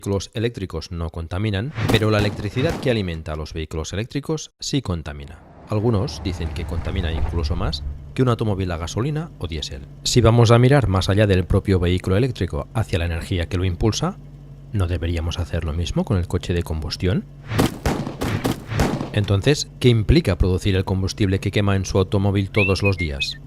Vehículos eléctricos no contaminan, pero la electricidad que alimenta a los vehículos eléctricos sí contamina. Algunos dicen que contamina incluso más que un automóvil a gasolina o diésel. Si vamos a mirar más allá del propio vehículo eléctrico hacia la energía que lo impulsa, ¿no deberíamos hacer lo mismo con el coche de combustión? Entonces, ¿qué implica producir el combustible que quema en su automóvil todos los días?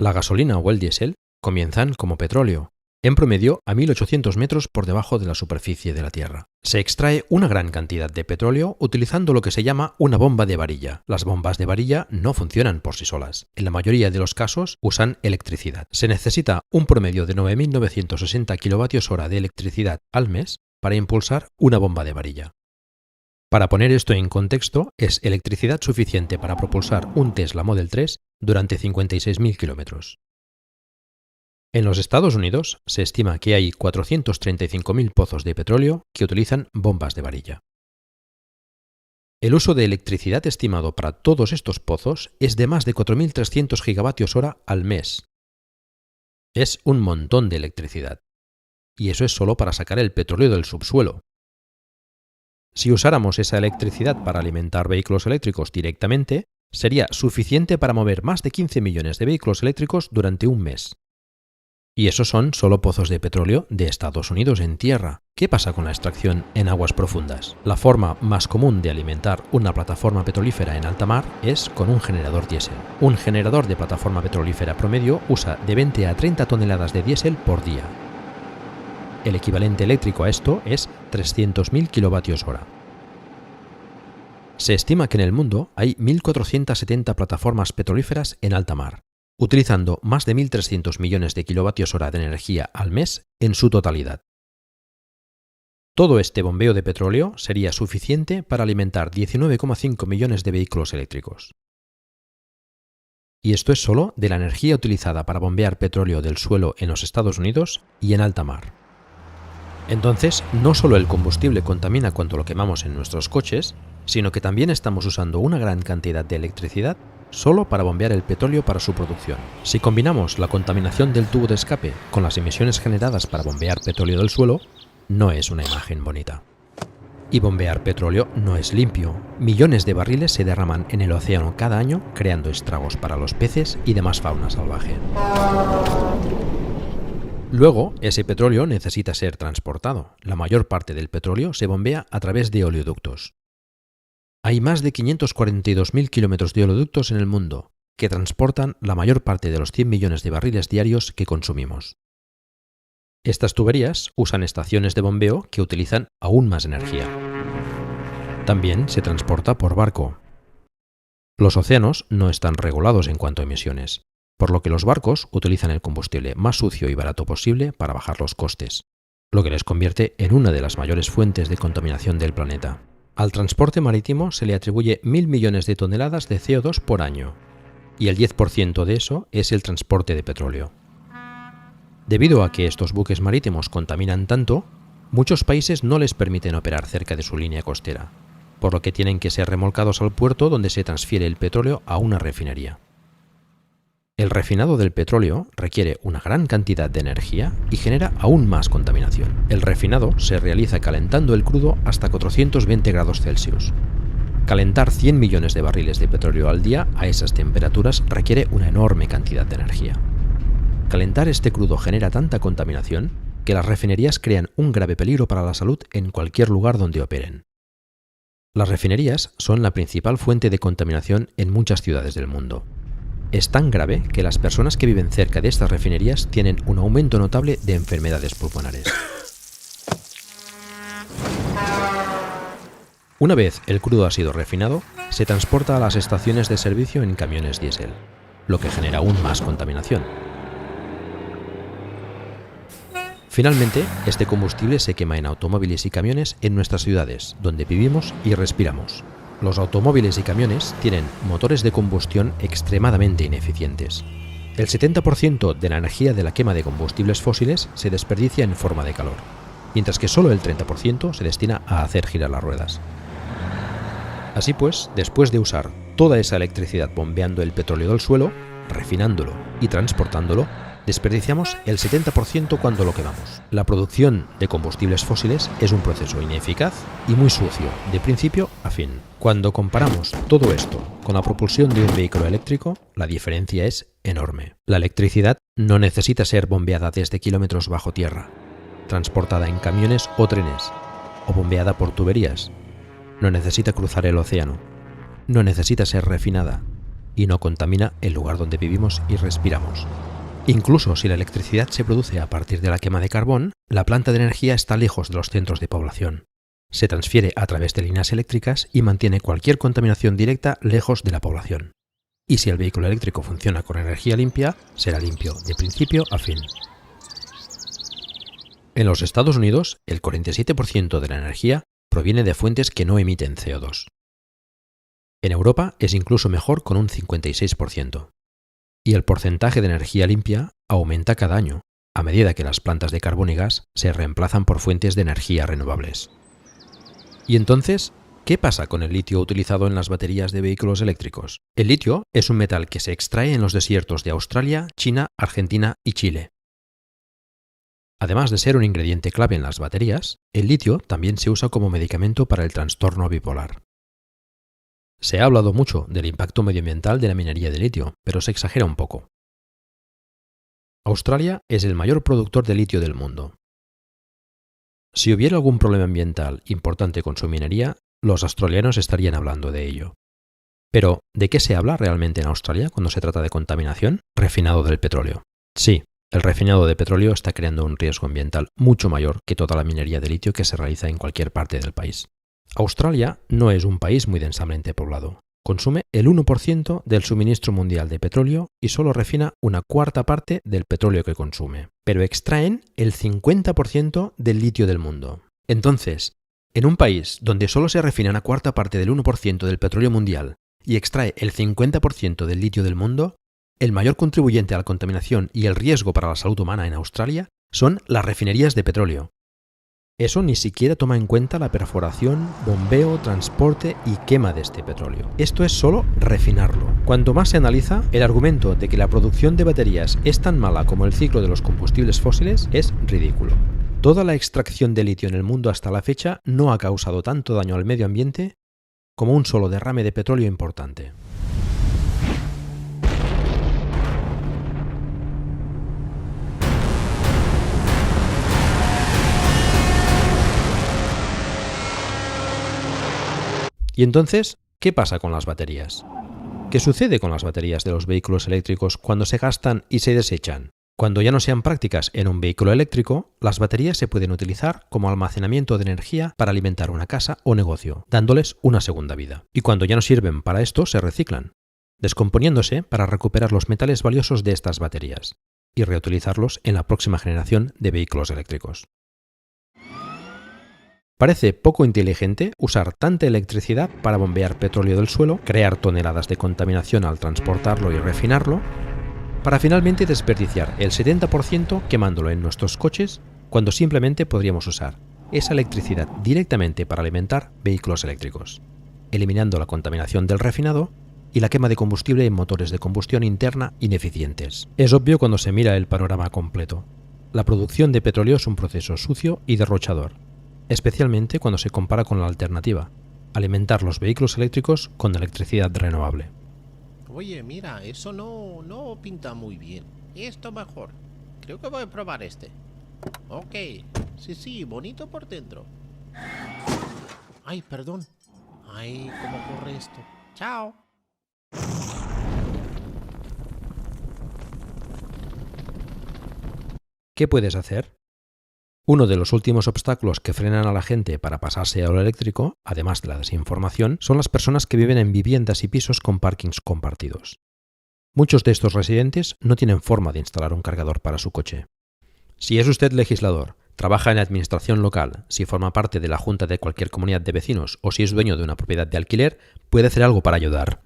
La gasolina o el diésel comienzan como petróleo, en promedio a 1800 metros por debajo de la superficie de la Tierra. Se extrae una gran cantidad de petróleo utilizando lo que se llama una bomba de varilla. Las bombas de varilla no funcionan por sí solas. En la mayoría de los casos usan electricidad. Se necesita un promedio de 9.960 kWh de electricidad al mes para impulsar una bomba de varilla. Para poner esto en contexto, es electricidad suficiente para propulsar un Tesla Model 3 durante 56.000 kilómetros. En los Estados Unidos se estima que hay 435.000 pozos de petróleo que utilizan bombas de varilla. El uso de electricidad estimado para todos estos pozos es de más de 4.300 gigavatios hora al mes. Es un montón de electricidad. Y eso es solo para sacar el petróleo del subsuelo. Si usáramos esa electricidad para alimentar vehículos eléctricos directamente, sería suficiente para mover más de 15 millones de vehículos eléctricos durante un mes. Y esos son solo pozos de petróleo de Estados Unidos en tierra. ¿Qué pasa con la extracción en aguas profundas? La forma más común de alimentar una plataforma petrolífera en alta mar es con un generador diésel. Un generador de plataforma petrolífera promedio usa de 20 a 30 toneladas de diésel por día. El equivalente eléctrico a esto es 300.000 kilovatios hora. Se estima que en el mundo hay 1.470 plataformas petrolíferas en alta mar, utilizando más de 1.300 millones de kilovatios hora de energía al mes en su totalidad. Todo este bombeo de petróleo sería suficiente para alimentar 19,5 millones de vehículos eléctricos. Y esto es solo de la energía utilizada para bombear petróleo del suelo en los Estados Unidos y en alta mar. Entonces, no solo el combustible contamina cuando lo quemamos en nuestros coches, sino que también estamos usando una gran cantidad de electricidad solo para bombear el petróleo para su producción. Si combinamos la contaminación del tubo de escape con las emisiones generadas para bombear petróleo del suelo, no es una imagen bonita. Y bombear petróleo no es limpio. Millones de barriles se derraman en el océano cada año, creando estragos para los peces y demás fauna salvaje. Luego, ese petróleo necesita ser transportado. La mayor parte del petróleo se bombea a través de oleoductos. Hay más de 542.000 kilómetros de oleoductos en el mundo, que transportan la mayor parte de los 100 millones de barriles diarios que consumimos. Estas tuberías usan estaciones de bombeo que utilizan aún más energía. También se transporta por barco. Los océanos no están regulados en cuanto a emisiones, por lo que los barcos utilizan el combustible más sucio y barato posible para bajar los costes, lo que les convierte en una de las mayores fuentes de contaminación del planeta. Al transporte marítimo se le atribuye 1.000 millones de toneladas de CO2 por año, y el 10% de eso es el transporte de petróleo. Debido a que estos buques marítimos contaminan tanto, muchos países no les permiten operar cerca de su línea costera, por lo que tienen que ser remolcados al puerto donde se transfiere el petróleo a una refinería. El refinado del petróleo requiere una gran cantidad de energía y genera aún más contaminación. El refinado se realiza calentando el crudo hasta 420 grados Celsius. Calentar 100 millones de barriles de petróleo al día a esas temperaturas requiere una enorme cantidad de energía. Calentar este crudo genera tanta contaminación que las refinerías crean un grave peligro para la salud en cualquier lugar donde operen. Las refinerías son la principal fuente de contaminación en muchas ciudades del mundo. Es tan grave que las personas que viven cerca de estas refinerías tienen un aumento notable de enfermedades pulmonares. Una vez el crudo ha sido refinado, se transporta a las estaciones de servicio en camiones diésel, lo que genera aún más contaminación. Finalmente, este combustible se quema en automóviles y camiones en nuestras ciudades, donde vivimos y respiramos. Los automóviles y camiones tienen motores de combustión extremadamente ineficientes. El 70% de la energía de la quema de combustibles fósiles se desperdicia en forma de calor, mientras que solo el 30% se destina a hacer girar las ruedas. Así pues, después de usar toda esa electricidad bombeando el petróleo del suelo, refinándolo y transportándolo, desperdiciamos el 70% cuando lo quemamos. La producción de combustibles fósiles es un proceso ineficaz y muy sucio, de principio a fin. Cuando comparamos todo esto con la propulsión de un vehículo eléctrico, la diferencia es enorme. La electricidad no necesita ser bombeada desde kilómetros bajo tierra, transportada en camiones o trenes, o bombeada por tuberías. No necesita cruzar el océano, no necesita ser refinada y no contamina el lugar donde vivimos y respiramos. Incluso si la electricidad se produce a partir de la quema de carbón, la planta de energía está lejos de los centros de población. Se transfiere a través de líneas eléctricas y mantiene cualquier contaminación directa lejos de la población. Y si el vehículo eléctrico funciona con energía limpia, será limpio de principio a fin. En los Estados Unidos, el 47% de la energía proviene de fuentes que no emiten CO2. En Europa es incluso mejor con un 56%. Y el porcentaje de energía limpia aumenta cada año, a medida que las plantas de carbón y gas se reemplazan por fuentes de energía renovables. Y entonces, ¿qué pasa con el litio utilizado en las baterías de vehículos eléctricos? El litio es un metal que se extrae en los desiertos de Australia, China, Argentina y Chile. Además de ser un ingrediente clave en las baterías, el litio también se usa como medicamento para el trastorno bipolar. Se ha hablado mucho del impacto medioambiental de la minería de litio, pero se exagera un poco. Australia es el mayor productor de litio del mundo. Si hubiera algún problema ambiental importante con su minería, los australianos estarían hablando de ello. Pero, ¿de qué se habla realmente en Australia cuando se trata de contaminación? Refinado del petróleo. Sí, el refinado de petróleo está creando un riesgo ambiental mucho mayor que toda la minería de litio que se realiza en cualquier parte del país. Australia no es un país muy densamente poblado. Consume el 1% del suministro mundial de petróleo y solo refina una cuarta parte del petróleo que consume. Pero extraen el 50% del litio del mundo. Entonces, en un país donde solo se refina una cuarta parte del 1% del petróleo mundial y extrae el 50% del litio del mundo, el mayor contribuyente a la contaminación y el riesgo para la salud humana en Australia son las refinerías de petróleo. Eso ni siquiera toma en cuenta la perforación, bombeo, transporte y quema de este petróleo. Esto es solo refinarlo. Cuanto más se analiza, el argumento de que la producción de baterías es tan mala como el ciclo de los combustibles fósiles es ridículo. Toda la extracción de litio en el mundo hasta la fecha no ha causado tanto daño al medio ambiente como un solo derrame de petróleo importante. Y entonces, ¿qué pasa con las baterías? ¿Qué sucede con las baterías de los vehículos eléctricos cuando se gastan y se desechan? Cuando ya no sean prácticas en un vehículo eléctrico, las baterías se pueden utilizar como almacenamiento de energía para alimentar una casa o negocio, dándoles una segunda vida. Y cuando ya no sirven para esto, se reciclan, descomponiéndose para recuperar los metales valiosos de estas baterías y reutilizarlos en la próxima generación de vehículos eléctricos. Parece poco inteligente usar tanta electricidad para bombear petróleo del suelo, crear toneladas de contaminación al transportarlo y refinarlo, para finalmente desperdiciar el 70% quemándolo en nuestros coches cuando simplemente podríamos usar esa electricidad directamente para alimentar vehículos eléctricos, eliminando la contaminación del refinado y la quema de combustible en motores de combustión interna ineficientes. Es obvio cuando se mira el panorama completo. La producción de petróleo es un proceso sucio y derrochador, especialmente cuando se compara con la alternativa, alimentar los vehículos eléctricos con electricidad renovable. Oye, mira, eso no pinta muy bien. Esto mejor. Creo que voy a probar este. Ok. Sí, bonito por dentro. Ay, perdón. Ay, ¿cómo corre esto? Chao. ¿Qué puedes hacer? Uno de los últimos obstáculos que frenan a la gente para pasarse a lo eléctrico, además de la desinformación, son las personas que viven en viviendas y pisos con parkings compartidos. Muchos de estos residentes no tienen forma de instalar un cargador para su coche. Si es usted legislador, trabaja en la administración local, si forma parte de la junta de cualquier comunidad de vecinos o si es dueño de una propiedad de alquiler, puede hacer algo para ayudar.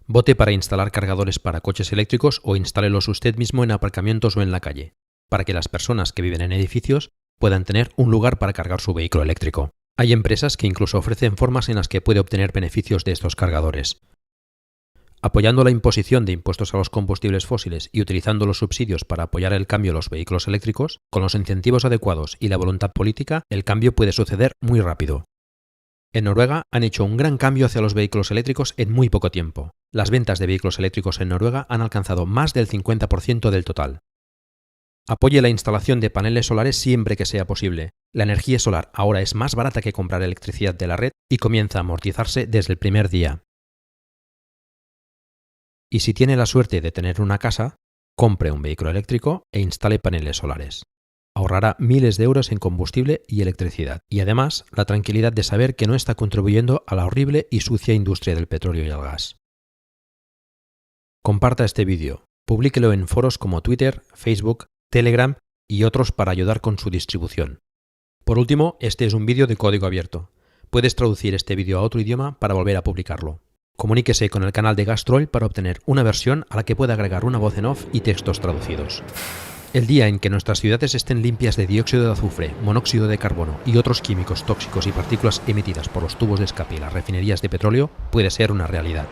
Vote para instalar cargadores para coches eléctricos o instálelos usted mismo en aparcamientos o en la calle, para que las personas que viven en edificios puedan tener un lugar para cargar su vehículo eléctrico. Hay empresas que incluso ofrecen formas en las que puede obtener beneficios de estos cargadores. Apoyando la imposición de impuestos a los combustibles fósiles y utilizando los subsidios para apoyar el cambio a los vehículos eléctricos, con los incentivos adecuados y la voluntad política, el cambio puede suceder muy rápido. En Noruega han hecho un gran cambio hacia los vehículos eléctricos en muy poco tiempo. Las ventas de vehículos eléctricos en Noruega han alcanzado más del 50% del total. Apoye la instalación de paneles solares siempre que sea posible. La energía solar ahora es más barata que comprar electricidad de la red y comienza a amortizarse desde el primer día. Y si tiene la suerte de tener una casa, compre un vehículo eléctrico e instale paneles solares. Ahorrará miles de euros en combustible y electricidad, y además la tranquilidad de saber que no está contribuyendo a la horrible y sucia industria del petróleo y el gas. Comparta este vídeo, publíquelo en foros como Twitter, Facebook, Telegram y otros para ayudar con su distribución. Por último, este es un vídeo de código abierto. Puedes traducir este vídeo a otro idioma para volver a publicarlo. Comuníquese con el canal de Gastroil para obtener una versión a la que pueda agregar una voz en off y textos traducidos. El día en que nuestras ciudades estén limpias de dióxido de azufre, monóxido de carbono y otros químicos tóxicos y partículas emitidas por los tubos de escape y las refinerías de petróleo puede ser una realidad.